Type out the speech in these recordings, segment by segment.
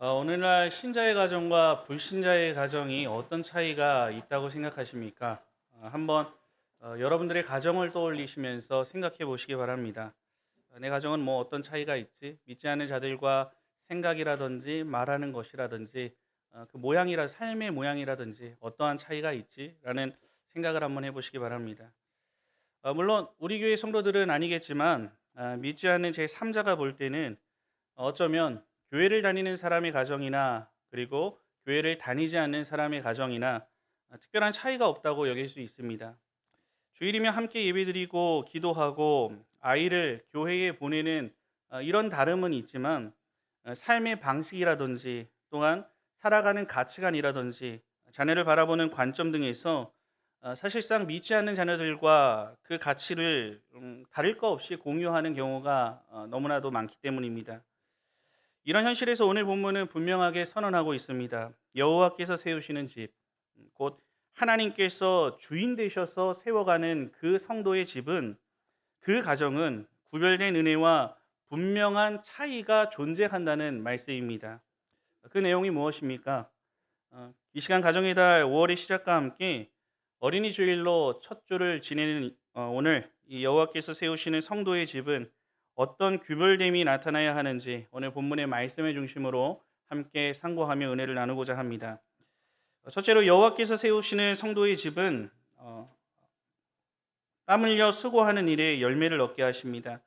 오늘날 신자의 가정과 불신자의 가정이 어떤 차이가 있다고 생각하십니까? 한번 여러분들의 가정을 떠올리시면서 생각해 보시기 바랍니다. 내 가정은 뭐 어떤 차이가 있지? 믿지 않는 자들과 생각이라든지 말하는 것이라든지 그 모양이라 삶의 모양이라든지 어떠한 차이가 있지? 라는 생각을 한번 해보시기 바랍니다. 물론 우리 교회 성도들은 아니겠지만 믿지 않는 제 3자가 볼 때는 어쩌면 교회를 다니는 사람의 가정이나 그리고 교회를 다니지 않는 사람의 가정이나 특별한 차이가 없다고 여길 수 있습니다. 주일이면 함께 예배드리고 기도하고 아이를 교회에 보내는 이런 다름은 있지만 삶의 방식이라든지 또한 살아가는 가치관이라든지 자녀를 바라보는 관점 등에서 사실상 믿지 않는 자녀들과 그 가치를 다를 거 없이 공유하는 경우가 너무나도 많기 때문입니다. 이런 현실에서 오늘 본문은 분명하게 선언하고 있습니다. 여호와께서 세우시는 집, 곧 하나님께서 주인 되셔서 세워가는 그 성도의 집은, 그 가정은 구별된 은혜와 분명한 차이가 존재한다는 말씀입니다. 그 내용이 무엇입니까? 이 시간 가정의 달 5월의 시작과 함께 어린이 주일로 첫 주를 지내는 오늘 이 여호와께서 세우시는 성도의 집은 어떤 규별됨이 나타나야 하는지 오늘 본문의 말씀의 중심으로 함께 상고하며 은혜를 나누고자 합니다. 첫째로 여호와께서 세우시는 성도의 집은 땀 흘려 수고하는 일에 열매를 얻게 하십니다.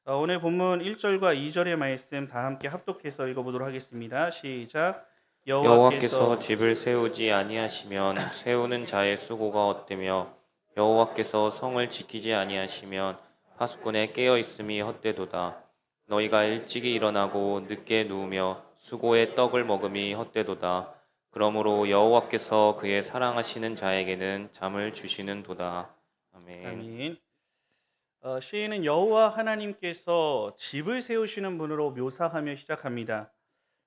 오늘 본문 1절과 2절의 말씀 다 함께 합독해서 읽어보도록 하겠습니다. 시작. 여호와께서 여호와께서 집을 세우지 아니하시면 세우는 자의 수고가 헛되며 여호와께서 성을 지키지 아니하시면 파수꾼의 깨어 있음이 헛되도다. 너희가 일찍이 일어나고 늦게 누우며 수고의 떡을 먹음이 헛되도다. 그러므로 여호와께서 그의 사랑하시는 자에게는 잠을 주시는도다. 아멘. 아멘. 시인은 여호와 하나님께서 집을 세우시는 분으로 묘사하며 시작합니다.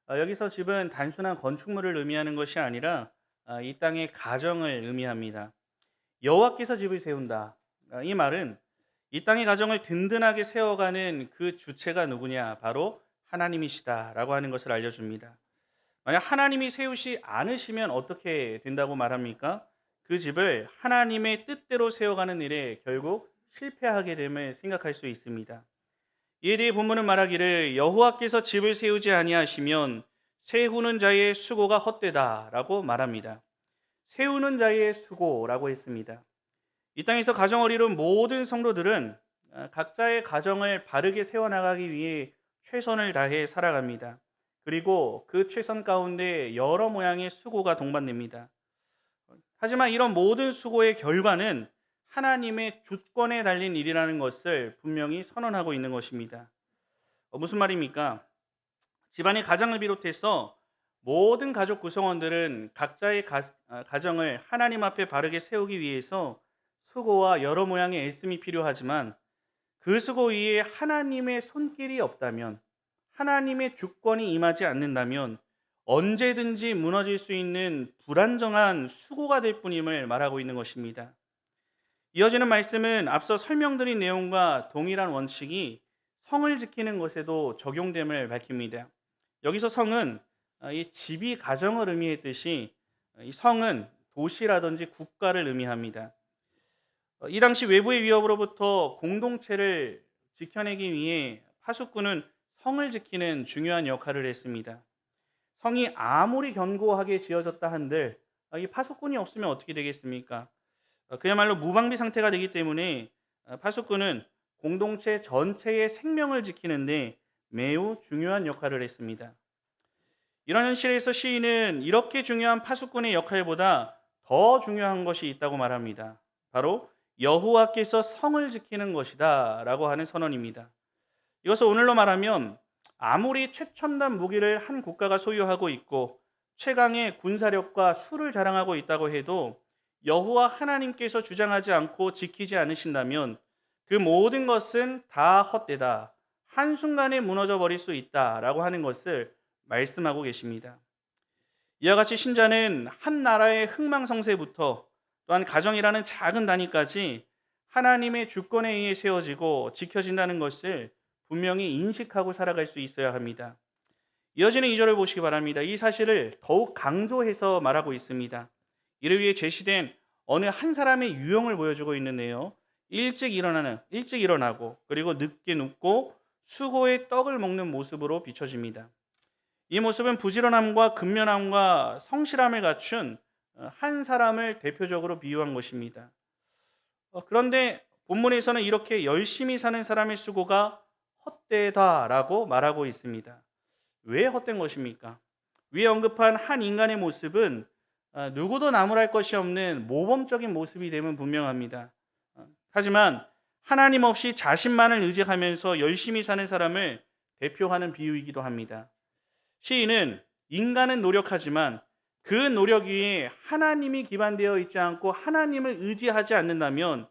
여기서 집은 단순한 건축물을 의미하는 것이 아니라 이 땅의 가정을 의미합니다. 여호와께서 집을 세운다. 이 말은 이 땅의 가정을 든든하게 세워가는 그 주체가 누구냐? 바로 하나님이시다라고 하는 것을 알려줍니다. 만약 하나님이 세우시 않으시면 어떻게 된다고 말합니까? 그 집을 하나님의 뜻대로 세워가는 일에 결국 실패하게 됨을 생각할 수 있습니다. 이에 대해 본문은 말하기를 여호와께서 집을 세우지 아니하시면 세우는 자의 수고가 헛되다라고 말합니다. 세우는 자의 수고라고 했습니다. 이 땅에서 가정을 이룬 모든 성도들은 각자의 가정을 바르게 세워나가기 위해 최선을 다해 살아갑니다. 그리고 그 최선 가운데 여러 모양의 수고가 동반됩니다. 하지만 이런 모든 수고의 결과는 하나님의 주권에 달린 일이라는 것을 분명히 선언하고 있는 것입니다. 무슨 말입니까? 집안의 가장을 비롯해서 모든 가족 구성원들은 각자의 가정을 하나님 앞에 바르게 세우기 위해서 수고와 여러 모양의 애씀이 필요하지만 그 수고 위에 하나님의 손길이 없다면, 하나님의 주권이 임하지 않는다면 언제든지 무너질 수 있는 불안정한 수고가 될 뿐임을 말하고 있는 것입니다. 이어지는 말씀은 앞서 설명드린 내용과 동일한 원칙이 성을 지키는 것에도 적용됨을 밝힙니다. 여기서 성은 이 집이 가정을 의미했듯이 이 성은 도시라든지 국가를 의미합니다. 이 당시 외부의 위협으로부터 공동체를 지켜내기 위해 파수꾼은 성을 지키는 중요한 역할을 했습니다. 성이 아무리 견고하게 지어졌다 한들 이 파수꾼이 없으면 어떻게 되겠습니까? 그야말로 무방비 상태가 되기 때문에 파수꾼은 공동체 전체의 생명을 지키는데 매우 중요한 역할을 했습니다. 이런 현실에서 시인은 이렇게 중요한 파수꾼의 역할보다 더 중요한 것이 있다고 말합니다. 바로 여호와께서 성을 지키는 것이다 라고 하는 선언입니다. 이것을 오늘로 말하면 아무리 최첨단 무기를 한 국가가 소유하고 있고 최강의 군사력과 수를 자랑하고 있다고 해도 여호와 하나님께서 주장하지 않고 지키지 않으신다면 그 모든 것은 다 헛되다. 한순간에 무너져 버릴 수 있다라고 하는 것을 말씀하고 계십니다. 이와 같이 신자는 한 나라의 흥망성쇠부터 또한 가정이라는 작은 단위까지 하나님의 주권에 의해 세워지고 지켜진다는 것을 분명히 인식하고 살아갈 수 있어야 합니다. 이어지는 2절을 보시기 바랍니다. 이 사실을 더욱 강조해서 말하고 있습니다. 이를 위해 제시된 어느 한 사람의 유형을 보여주고 있는데요. 일찍 일어나고 그리고 늦게 눕고 수고의 떡을 먹는 모습으로 비춰집니다. 이 모습은 부지런함과 근면함과 성실함을 갖춘 한 사람을 대표적으로 비유한 것입니다. 그런데 본문에서는 이렇게 열심히 사는 사람의 수고가 헛되다라고 말하고 있습니다. 왜 헛된 것입니까? 위에 언급한 한 인간의 모습은 누구도 나무랄 것이 없는 모범적인 모습이 되면 분명합니다. 하지만 하나님 없이 자신만을 의지하면서 열심히 사는 사람을 대표하는 비유이기도 합니다. 시인은 인간은 노력하지만 그 노력 위에 하나님이 기반되어 있지 않고 하나님을 의지하지 않는다면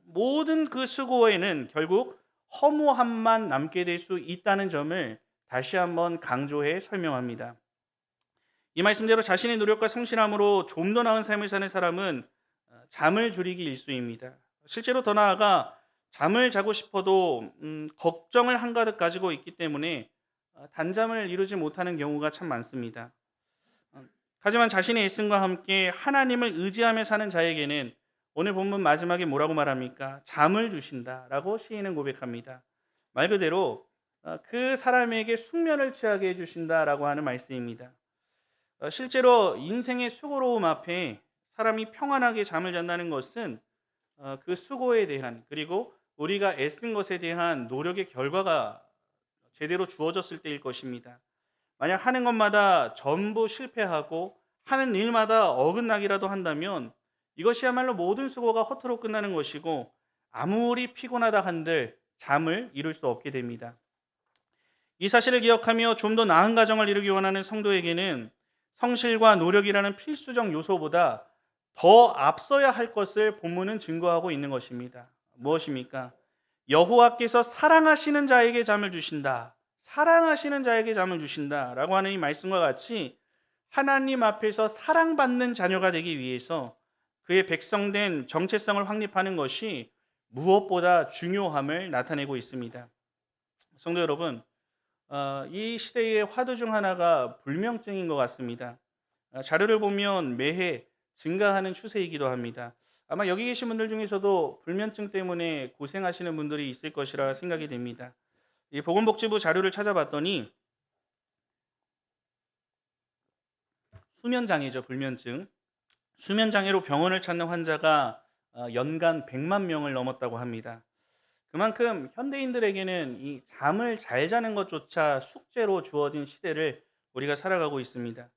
모든 그 수고에는 결국 허무함만 남게 될 수 있다는 점을 다시 한번 강조해 설명합니다. 이 말씀대로 자신의 노력과 성실함으로 좀 더 나은 삶을 사는 사람은 잠을 줄이기 일쑤입니다. 실제로 더 나아가 잠을 자고 싶어도 걱정을 한가득 가지고 있기 때문에 단잠을 이루지 못하는 경우가 참 많습니다. 하지만 자신의 애씀과 함께 하나님을 의지하며 사는 자에게는 오늘 본문 마지막에 뭐라고 말합니까? 잠을 주신다라고 시인은 고백합니다. 말 그대로 그 사람에게 숙면을 취하게 해주신다라고 하는 말씀입니다. 실제로 인생의 수고로움 앞에 사람이 평안하게 잠을 잔다는 것은 그 수고에 대한 그리고 우리가 애쓴 것에 대한 노력의 결과가 제대로 주어졌을 때일 것입니다. 만약 하는 것마다 전부 실패하고 하는 일마다 어긋나기라도 한다면 이것이야말로 모든 수고가 허투루 끝나는 것이고 아무리 피곤하다 한들 잠을 이룰 수 없게 됩니다. 이 사실을 기억하며 좀 더 나은 가정을 이루기 원하는 성도에게는 성실과 노력이라는 필수적 요소보다 더 앞서야 할 것을 본문은 증거하고 있는 것입니다. 무엇입니까? 여호와께서 사랑하시는 자에게 잠을 주신다. 사랑하시는 자에게 잠을 주신다라고 하는 이 말씀과 같이 하나님 앞에서 사랑받는 자녀가 되기 위해서 그의 백성된 정체성을 확립하는 것이 무엇보다 중요함을 나타내고 있습니다. 성도 여러분, 이 시대의 화두 중 하나가 불면증인 것 같습니다. 자료를 보면 매해 증가하는 추세이기도 합니다. 아마 여기 계신 분들 중에서도 불면증 때문에 고생하시는 분들이 있을 것이라 생각이 됩니다. 이 보건복지부 자료를 찾아봤더니 수면장애죠, 불면증. 수면장애로 병원을 찾는 환자가 연간 100만 명을 넘었다고 합니다. 그만큼 현대인들에게는 이 잠을 잘 자는 것조차 숙제로 주어진 시대를 우리가 살아가고 있습니다.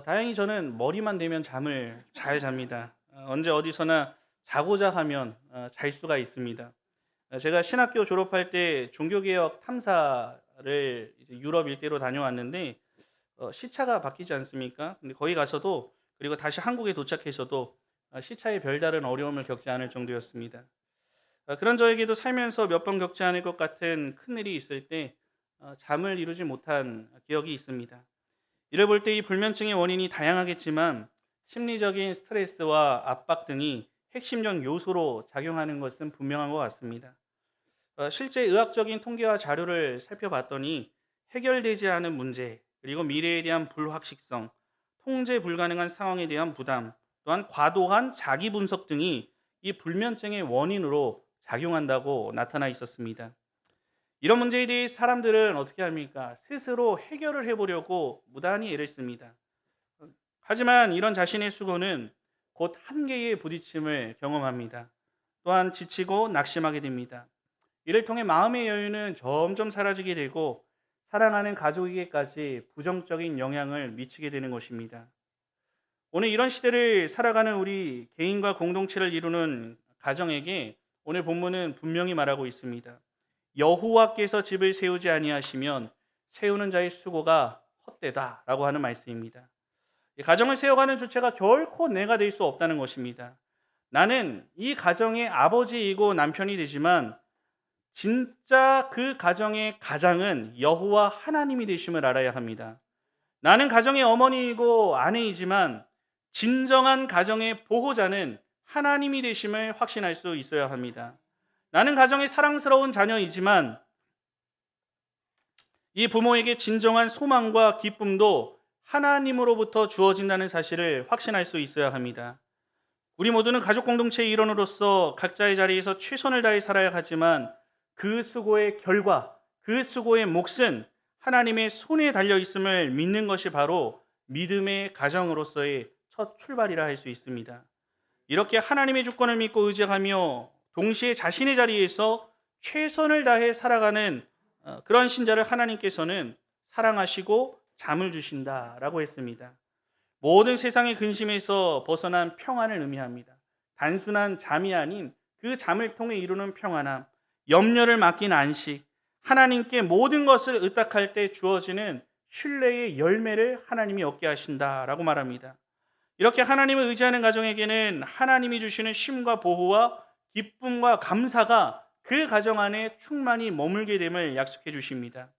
다행히 저는 머리만 대면 잠을 잘 잡니다. 언제 어디서나 자고자 하면 잘 수가 있습니다. 제가 신학교 졸업할 때 종교개혁 탐사를 이제 유럽 일대로 다녀왔는데 시차가 바뀌지 않습니까? 근데 거기 가서도 그리고 다시 한국에 도착해서도 시차의 별다른 어려움을 겪지 않을 정도였습니다. 그런 저에게도 살면서 몇 번 겪지 않을 것 같은 큰일이 있을 때 잠을 이루지 못한 기억이 있습니다. 이를 볼 때 이 불면증의 원인이 다양하겠지만 심리적인 스트레스와 압박 등이 핵심적 요소로 작용하는 것은 분명한 것 같습니다. 실제 의학적인 통계와 자료를 살펴봤더니 해결되지 않은 문제, 그리고 미래에 대한 불확실성, 통제 불가능한 상황에 대한 부담, 또한 과도한 자기 분석 등이 이 불면증의 원인으로 작용한다고 나타나 있었습니다. 이런 문제에 대해 사람들은 어떻게 합니까? 스스로 해결을 해보려고 무단히 애를 씁니다. 하지만 이런 자신의 수고는 곧 한계의 부딪힘을 경험합니다. 또한 지치고 낙심하게 됩니다. 이를 통해 마음의 여유는 점점 사라지게 되고 사랑하는 가족에게까지 부정적인 영향을 미치게 되는 것입니다. 오늘 이런 시대를 살아가는 우리 개인과 공동체를 이루는 가정에게 오늘 본문은 분명히 말하고 있습니다. 여호와께서 집을 세우지 아니하시면 세우는 자의 수고가 헛되다라고 하는 말씀입니다. 이 가정을 세워가는 주체가 결코 내가 될 수 없다는 것입니다. 나는 이 가정의 아버지이고 남편이 되지만 진짜 그 가정의 가장은 여호와 하나님이 되심을 알아야 합니다. 나는 가정의 어머니이고 아내이지만 진정한 가정의 보호자는 하나님이 되심을 확신할 수 있어야 합니다. 나는 가정의 사랑스러운 자녀이지만 이 부모에게 진정한 소망과 기쁨도 하나님으로부터 주어진다는 사실을 확신할 수 있어야 합니다. 우리 모두는 가족 공동체의 일원으로서 각자의 자리에서 최선을 다해 살아야 하지만 그 수고의 결과, 그 수고의 몫은 하나님의 손에 달려 있음을 믿는 것이 바로 믿음의 가정으로서의 첫 출발이라 할 수 있습니다. 이렇게 하나님의 주권을 믿고 의지하며 동시에 자신의 자리에서 최선을 다해 살아가는 그런 신자를 하나님께서는 사랑하시고 잠을 주신다라고 했습니다. 모든 세상의 근심에서 벗어난 평안을 의미합니다. 단순한 잠이 아닌 그 잠을 통해 이루는 평안함, 염려를 맡긴 안식, 하나님께 모든 것을 의탁할 때 주어지는 신뢰의 열매를 하나님이 얻게 하신다라고 말합니다. 이렇게 하나님을 의지하는 가정에게는 하나님이 주시는 쉼과 보호와 기쁨과 감사가 그 가정 안에 충만히 머물게 됨을 약속해 주십니다.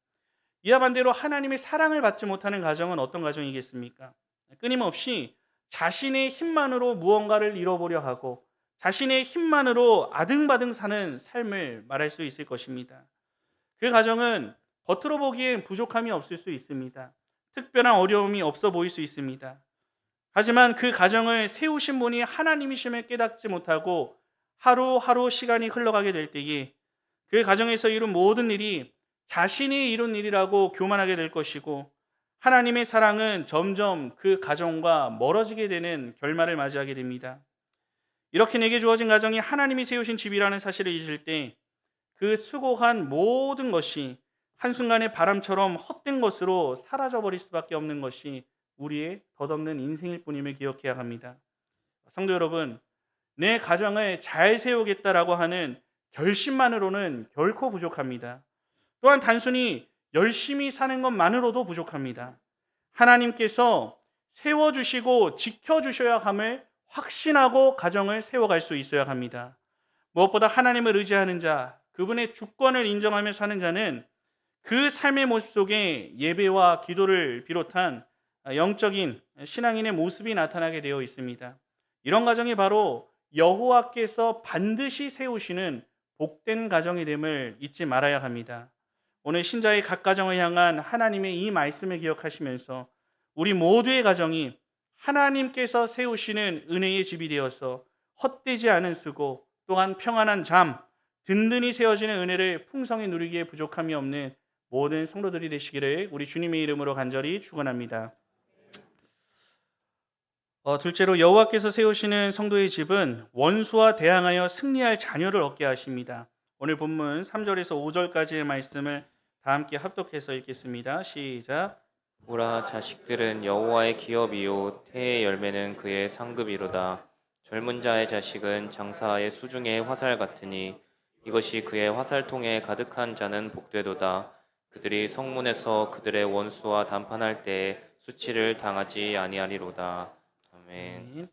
이와 반대로 하나님의 사랑을 받지 못하는 가정은 어떤 가정이겠습니까? 끊임없이 자신의 힘만으로 무언가를 이뤄보려 하고 자신의 힘만으로 아등바등 사는 삶을 말할 수 있을 것입니다. 그 가정은 겉으로 보기엔 부족함이 없을 수 있습니다. 특별한 어려움이 없어 보일 수 있습니다. 하지만 그 가정을 세우신 분이 하나님이심을 깨닫지 못하고 하루하루 시간이 흘러가게 될 때에 그 가정에서 이룬 모든 일이 자신이 이룬 일이라고 교만하게 될 것이고 하나님의 사랑은 점점 그 가정과 멀어지게 되는 결말을 맞이하게 됩니다. 이렇게 내게 주어진 가정이 하나님이 세우신 집이라는 사실을 잊을 때 그 수고한 모든 것이 한순간의 바람처럼 헛된 것으로 사라져버릴 수밖에 없는 것이 우리의 덧없는 인생일 뿐임을 기억해야 합니다. 성도 여러분, 내 가정을 잘 세우겠다라고 하는 결심만으로는 결코 부족합니다. 또한 단순히 열심히 사는 것만으로도 부족합니다. 하나님께서 세워주시고 지켜주셔야 함을 확신하고 가정을 세워갈 수 있어야 합니다. 무엇보다 하나님을 의지하는 자, 그분의 주권을 인정하며 사는 자는 그 삶의 모습 속에 예배와 기도를 비롯한 영적인 신앙인의 모습이 나타나게 되어 있습니다. 이런 가정이 바로 여호와께서 반드시 세우시는 복된 가정이 됨을 잊지 말아야 합니다. 오늘 신자의 각 가정을 향한 하나님의 이 말씀을 기억하시면서 우리 모두의 가정이 하나님께서 세우시는 은혜의 집이 되어서 헛되지 않은 수고, 또한 평안한 잠, 든든히 세워지는 은혜를 풍성히 누리기에 부족함이 없는 모든 성도들이 되시기를 우리 주님의 이름으로 간절히 축원합니다. 둘째로 여호와께서 세우시는 성도의 집은 원수와 대항하여 승리할 자녀를 얻게 하십니다. 오늘 본문 3절에서 5절까지의 말씀을 다 함께 합독해서 읽겠습니다. 시작. 보라, 자식들은 여호와의 기업이요 태의 열매는 그의 상급이로다. 젊은 자의 자식은 장사의 수중의 화살 같으니 이것이 그의 화살통에 가득한 자는 복되도다. 그들이 성문에서 그들의 원수와 담판할 때에 수치를 당하지 아니하리로다. 아멘.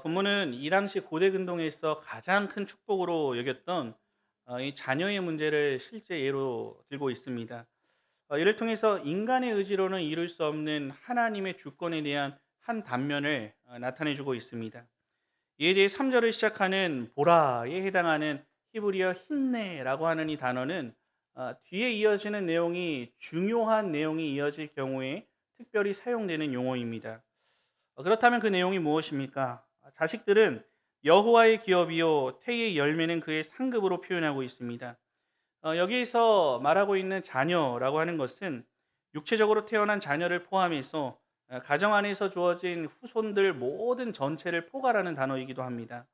본문은 이 당시 고대 근동에서 가장 큰 축복으로 여겼던 이 자녀의 문제를 실제 예로 들고 있습니다. 이를 통해서 인간의 의지로는 이룰 수 없는 하나님의 주권에 대한 한 단면을 나타내주고 있습니다. 이에 대해 3절을 시작하는 보라에 해당하는 히브리어 힌네라고 하는 이 단어는 뒤에 이어지는 내용이 중요한 내용이 이어질 경우에 특별히 사용되는 용어입니다. 그렇다면 그 내용이 무엇입니까? 자식들은 여호와의 기업이요 태의 열매는 그의 상급으로 표현하고 있습니다. 여기에서 말하고 있는 자녀라고 하는 것은 육체적으로 태어난 자녀를 포함해서 가정 안에서 주어진 후손들 모든 전체를 포괄하는 단어이기도 합니다.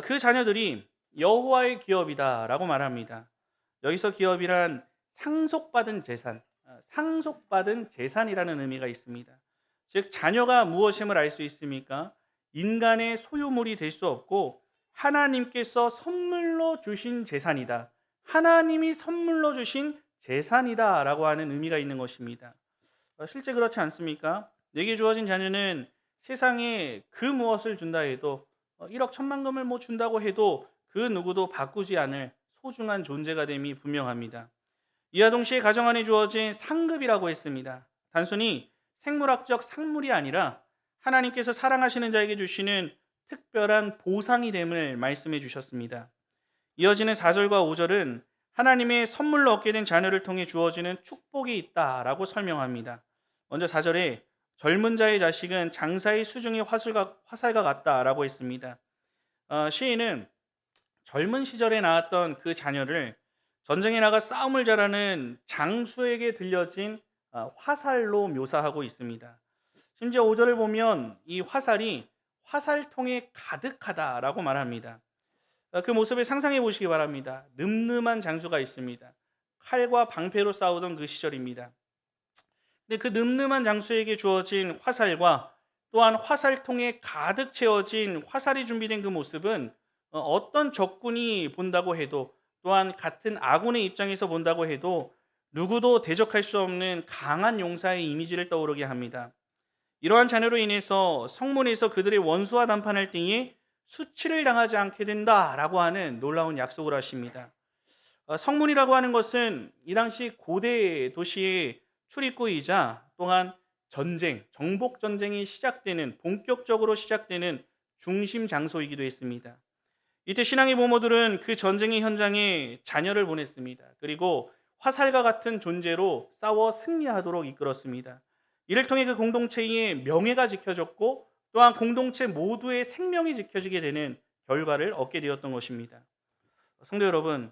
그 자녀들이 여호와의 기업이다라고 말합니다. 여기서 기업이란 상속받은 재산, 상속받은 재산이라는 의미가 있습니다. 즉 자녀가 무엇임을 알 수 있습니까? 인간의 소유물이 될 수 없고 하나님께서 선물로 주신 재산이다. 하나님이 선물로 주신 재산이다라고 하는 의미가 있는 것입니다. 실제 그렇지 않습니까? 내게 주어진 자녀는 세상에 그 무엇을 준다 해도 1억 1천만금을 뭐 준다고 해도 그 누구도 바꾸지 않을 소중한 존재가 됨이 분명합니다. 이와 동시에 가정 안에 주어진 상급이라고 했습니다. 단순히 생물학적 상물이 아니라 하나님께서 사랑하시는 자에게 주시는 특별한 보상이 됨을 말씀해 주셨습니다. 이어지는 4절과 5절은 하나님의 선물로 얻게 된 자녀를 통해 주어지는 축복이 있다라고 설명합니다. 먼저 4절에 젊은 자의 자식은 장사의 수중의 화살과 같다라고 했습니다. 시인은 젊은 시절에 낳았던 그 자녀를 전쟁에 나가 싸움을 잘하는 장수에게 들려진 화살로 묘사하고 있습니다. 심지어 5절을 보면 이 화살이 화살통에 가득하다라고 말합니다. 그 모습을 상상해 보시기 바랍니다. 늠름한 장수가 있습니다. 칼과 방패로 싸우던 그 시절입니다. 근데 그 늠름한 장수에게 주어진 화살과 또한 화살통에 가득 채워진 화살이 준비된 그 모습은 어떤 적군이 본다고 해도 또한 같은 아군의 입장에서 본다고 해도 누구도 대적할 수 없는 강한 용사의 이미지를 떠오르게 합니다. 이러한 자녀로 인해서 성문에서 그들의 원수와 담판할 때에 수치를 당하지 않게 된다라고 하는 놀라운 약속을 하십니다. 성문이라고 하는 것은 이 당시 고대 도시의 출입구이자 또한 전쟁, 정복 전쟁이 시작되는 본격적으로 시작되는 중심 장소이기도 했습니다. 이때 신앙의 부모들은 그 전쟁의 현장에 자녀를 보냈습니다. 그리고 화살과 같은 존재로 싸워 승리하도록 이끌었습니다. 이를 통해 그 공동체의 명예가 지켜졌고 또한 공동체 모두의 생명이 지켜지게 되는 결과를 얻게 되었던 것입니다. 성도 여러분,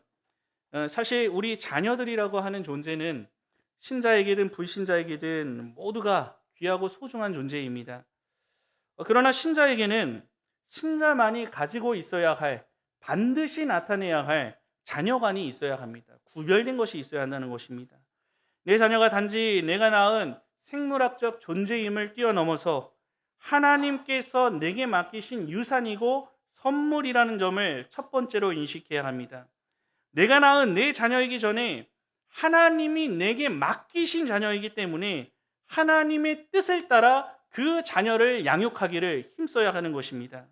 사실 우리 자녀들이라고 하는 존재는 신자에게든 불신자에게든 모두가 귀하고 소중한 존재입니다. 그러나 신자에게는 신자만이 가지고 있어야 할, 반드시 나타내야 할 자녀관이 있어야 합니다. 구별된 것이 있어야 한다는 것입니다. 내 자녀가 단지 내가 낳은 생물학적 존재임을 뛰어넘어서 하나님께서 내게 맡기신 유산이고 선물이라는 점을 첫 번째로 인식해야 합니다. 내가 낳은 내 자녀이기 전에 하나님이 내게 맡기신 자녀이기 때문에 하나님의 뜻을 따라 그 자녀를 양육하기를 힘써야 하는 것입니다.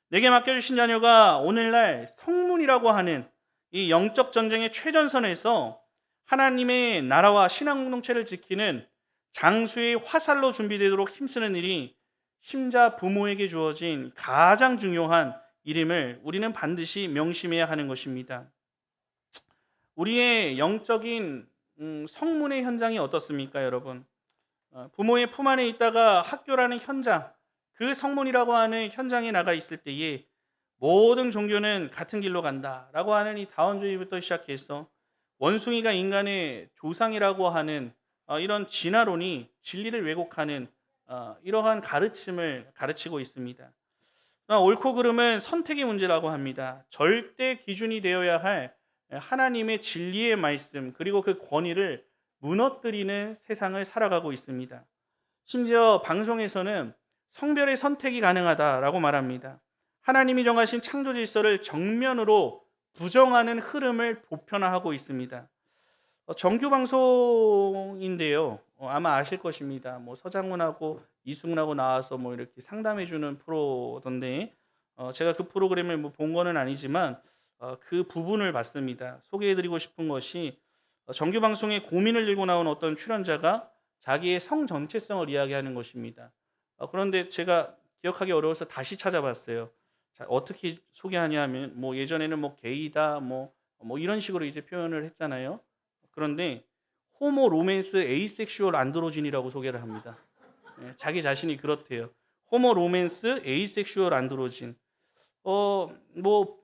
내게 맡겨주신 자녀가 오늘날 성문이라고 하는 이 영적 전쟁의 최전선에서 하나님의 나라와 신앙 공동체를 지키는 장수의 화살로 준비되도록 힘쓰는 일이 신자 부모에게 주어진 가장 중요한 일임을 우리는 반드시 명심해야 하는 것입니다. 우리의 영적인 성문의 현장이 어떻습니까, 여러분? 부모의 품 안에 있다가 학교라는 현장, 그 성문이라고 하는 현장에 나가 있을 때에 모든 종교는 같은 길로 간다라고 하는 이 다원주의부터 시작해서 원숭이가 인간의 조상이라고 하는 이런 진화론이 진리를 왜곡하는 이러한 가르침을 가르치고 있습니다. 옳고 그름은 선택의 문제라고 합니다. 절대 기준이 되어야 할 하나님의 진리의 말씀 그리고 그 권위를 무너뜨리는 세상을 살아가고 있습니다. 심지어 방송에서는 성별의 선택이 가능하다라고 말합니다. 하나님이 정하신 창조 질서를 정면으로 부정하는 흐름을 보편화하고 있습니다. 정규 방송인데요. 아마 아실 것입니다. 뭐 서장훈하고 이승훈하고 나와서 뭐 이렇게 상담해 주는 프로던데 제가 그 프로그램을 뭐 본 거는 아니지만 그 부분을 봤습니다. 소개해드리고 싶은 것이 정규 방송에 고민을 들고 나온 어떤 출연자가 자기의 성 정체성을 이야기하는 것입니다. 그런데 제가 기억하기 어려워서 다시 찾아봤어요. 자, 어떻게 소개하냐면 뭐 예전에는 뭐 게이다 뭐 이런 식으로 이제 표현을 했잖아요. 그런데 호모 로맨스 에이섹슈얼 안드로진이라고 소개를 합니다. 자기 자신이 그렇대요. 호모 로맨스 에이섹슈얼 안드로진. 뭐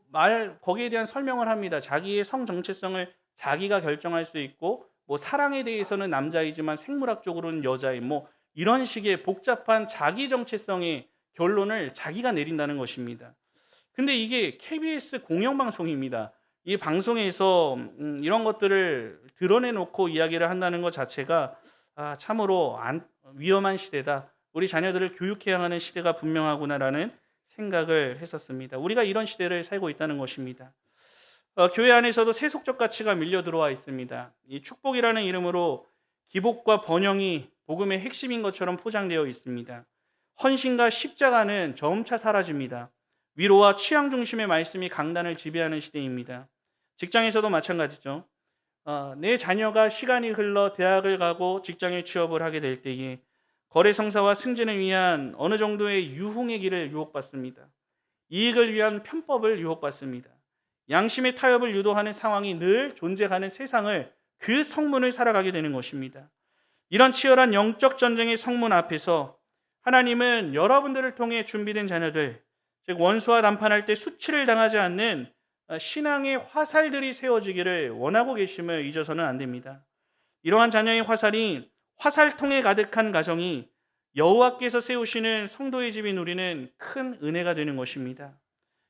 거기에 대한 설명을 합니다. 자기의 성 정체성을 자기가 결정할 수 있고 뭐 사랑에 대해서는 남자이지만 생물학적으로는 여자인 뭐 이런 식의 복잡한 자기 정체성의 결론을 자기가 내린다는 것입니다. 근데 이게 KBS 공영방송입니다. 이 방송에서 이런 것들을 드러내놓고 이야기를 한다는 것 자체가 참으로 위험한 시대다. 우리 자녀들을 교육해야 하는 시대가 분명하구나라는 생각을 했었습니다. 우리가 이런 시대를 살고 있다는 것입니다. 교회 안에서도 세속적 가치가 밀려 들어와 있습니다. 이 축복이라는 이름으로 기복과 번영이 복음의 핵심인 것처럼 포장되어 있습니다. 헌신과 십자가는 점차 사라집니다. 위로와 취향 중심의 말씀이 강단을 지배하는 시대입니다. 직장에서도 마찬가지죠. 내 자녀가 시간이 흘러 대학을 가고 직장에 취업을 하게 될 때에 거래 성사와 승진을 위한 어느 정도의 유흥의 길을 유혹받습니다. 이익을 위한 편법을 유혹받습니다. 양심의 타협을 유도하는 상황이 늘 존재하는 세상을 그 성문을 살아가게 되는 것입니다. 이런 치열한 영적 전쟁의 성문 앞에서 하나님은 여러분들을 통해 준비된 자녀들, 즉 원수와 담판할 때 수치를 당하지 않는 신앙의 화살들이 세워지기를 원하고 계심을 잊어서는 안 됩니다. 이러한 자녀의 화살이 화살통에 가득한 가정이 여호와께서 세우시는 성도의 집이 누리는 큰 은혜가 되는 것입니다.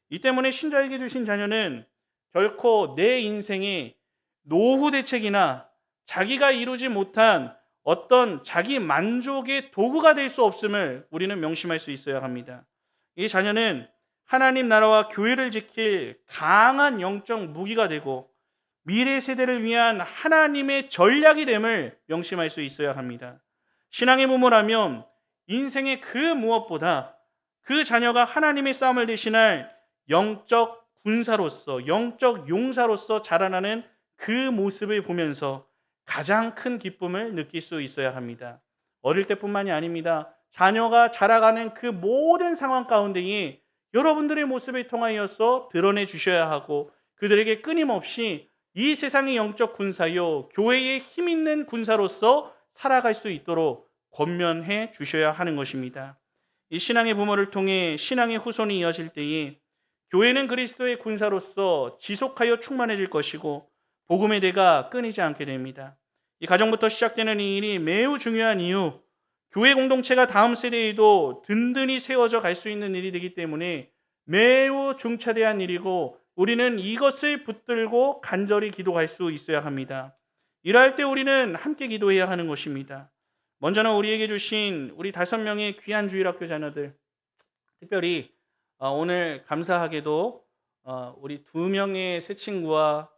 이 때문에 신자에게 주신 자녀는 결코 내 인생의 노후 대책이나 자기가 이루지 못한 어떤 자기 만족의 도구가 될 수 없음을 우리는 명심할 수 있어야 합니다. 이 자녀는 하나님 나라와 교회를 지킬 강한 영적 무기가 되고 미래 세대를 위한 하나님의 전략이 됨을 명심할 수 있어야 합니다. 신앙의 부모라면 인생의 그 무엇보다 그 자녀가 하나님의 싸움을 대신할 영적 군사로서, 영적 용사로서 자라나는 그 모습을 보면서 가장 큰 기쁨을 느낄 수 있어야 합니다. 어릴 때뿐만이 아닙니다. 자녀가 자라가는 그 모든 상황 가운데에 여러분들의 모습을 통하여서 드러내 주셔야 하고 그들에게 끊임없이 이 세상의 영적 군사요, 교회의 힘 있는 군사로서 살아갈 수 있도록 권면해 주셔야 하는 것입니다. 이 신앙의 부모를 통해 신앙의 후손이 이어질 때에 교회는 그리스도의 군사로서 지속하여 충만해질 것이고 복음의 대가 끊이지 않게 됩니다. 이 가정부터 시작되는 이 일이 매우 중요한 이유, 교회 공동체가 다음 세대에도 든든히 세워져 갈 수 있는 일이 되기 때문에 매우 중차대한 일이고 우리는 이것을 붙들고 간절히 기도할 수 있어야 합니다. 이러할 때 우리는 함께 기도해야 하는 것입니다. 먼저는 우리에게 주신 우리 5명의 귀한 주일학교 자녀들, 특별히 오늘 감사하게도 우리 2명의 새 친구와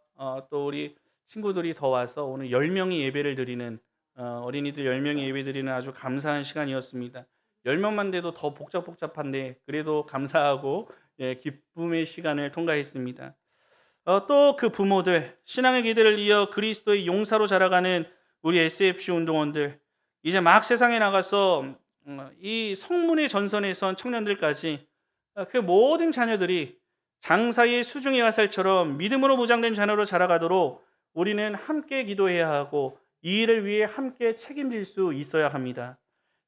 또 우리 친구들이 더 와서 오늘 10명이 예배를 드리는 어린이들 10명이 예배 드리는 아주 감사한 시간이었습니다. 10명만 돼도 더 복잡한데 그래도 감사하고 기쁨의 시간을 통과했습니다. 또 그 부모들, 신앙의 기대를 이어 그리스도의 용사로 자라가는 우리 SFC 운동원들, 이제 막 세상에 나가서 이 성문의 전선에 선 청년들까지 그 모든 자녀들이 장사의 수중의 화살처럼 믿음으로 무장된 자녀로 자라가도록 우리는 함께 기도해야 하고 이 일을 위해 함께 책임질 수 있어야 합니다.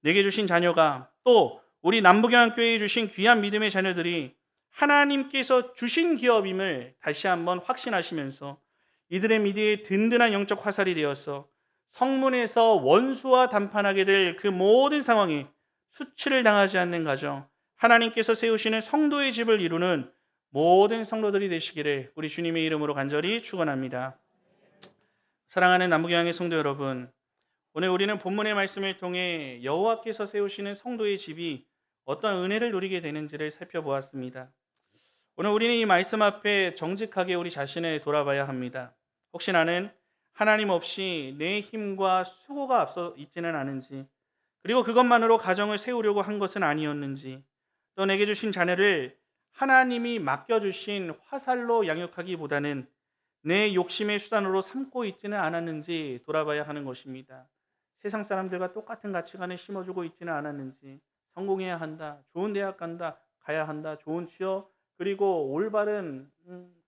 내게 주신 자녀가 또 우리 남부경안교회에 주신 귀한 믿음의 자녀들이 하나님께서 주신 기업임을 다시 한번 확신하시면서 이들의 미래에 든든한 영적 화살이 되어서 성문에서 원수와 담판하게 될 그 모든 상황이 수치를 당하지 않는 가정, 하나님께서 세우시는 성도의 집을 이루는 모든 성도들이 되시기를 우리 주님의 이름으로 간절히 축원합니다. 사랑하는 남부경향의 성도 여러분, 오늘 우리는 본문의 말씀을 통해 여호와께서 세우시는 성도의 집이 어떤 은혜를 누리게 되는지를 살펴보았습니다. 오늘 우리는 이 말씀 앞에 정직하게 우리 자신을 돌아봐야 합니다. 혹시 나는 하나님 없이 내 힘과 수고가 앞서 있지는 않은지, 그리고 그것만으로 가정을 세우려고 한 것은 아니었는지, 또 내게 주신 자녀를 하나님이 맡겨주신 화살로 양육하기보다는 내 욕심의 수단으로 삼고 있지는 않았는지 돌아봐야 하는 것입니다. 세상 사람들과 똑같은 가치관을 심어주고 있지는 않았는지, 성공해야 한다, 좋은 대학 간다, 가야 한다, 좋은 취업, 그리고 올바른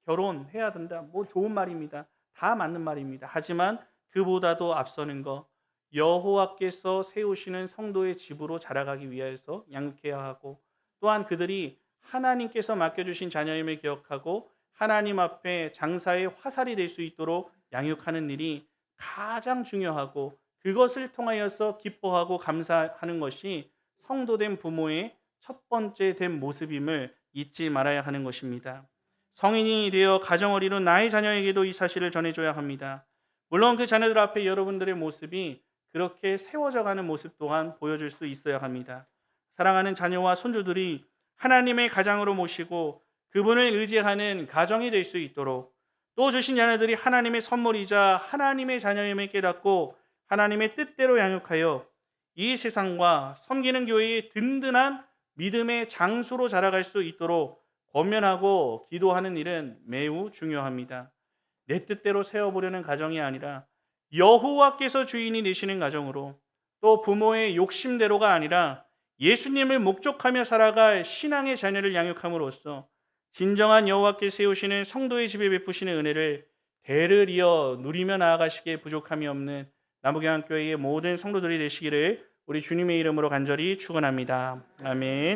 결혼해야 된다, 뭐 좋은 말입니다. 다 맞는 말입니다. 하지만 그보다도 앞서는 거, 여호와께서 세우시는 성도의 집으로 자라가기 위해서 양육해야 하고, 또한 그들이 하나님께서 맡겨주신 자녀임을 기억하고 하나님 앞에 장사의 화살이 될 수 있도록 양육하는 일이 가장 중요하고, 그것을 통하여서 기뻐하고 감사하는 것이 성도된 부모의 첫 번째 된 모습임을 잊지 말아야 하는 것입니다. 성인이 되어 가정을 이룬 나의 자녀에게도 이 사실을 전해줘야 합니다. 물론 그 자녀들 앞에 여러분들의 모습이 그렇게 세워져가는 모습 또한 보여줄 수 있어야 합니다. 사랑하는 자녀와 손주들이 하나님의 가장으로 모시고 그분을 의지하는 가정이 될 수 있도록, 또 주신 자녀들이 하나님의 선물이자 하나님의 자녀임을 깨닫고 하나님의 뜻대로 양육하여 이 세상과 섬기는 교회의 든든한 믿음의 장수로 자라갈 수 있도록 권면하고 기도하는 일은 매우 중요합니다. 내 뜻대로 세워보려는 가정이 아니라 여호와께서 주인이 되시는 가정으로, 또 부모의 욕심대로가 아니라 예수님을 목적하며 살아갈 신앙의 자녀를 양육함으로써 진정한 여호와께 세우시는 성도의 집에 베푸시는 은혜를 대를 이어 누리며 나아가시기에 부족함이 없는 남부경안교회의 모든 성도들이 되시기를 우리 주님의 이름으로 간절히 축원합니다. 아멘.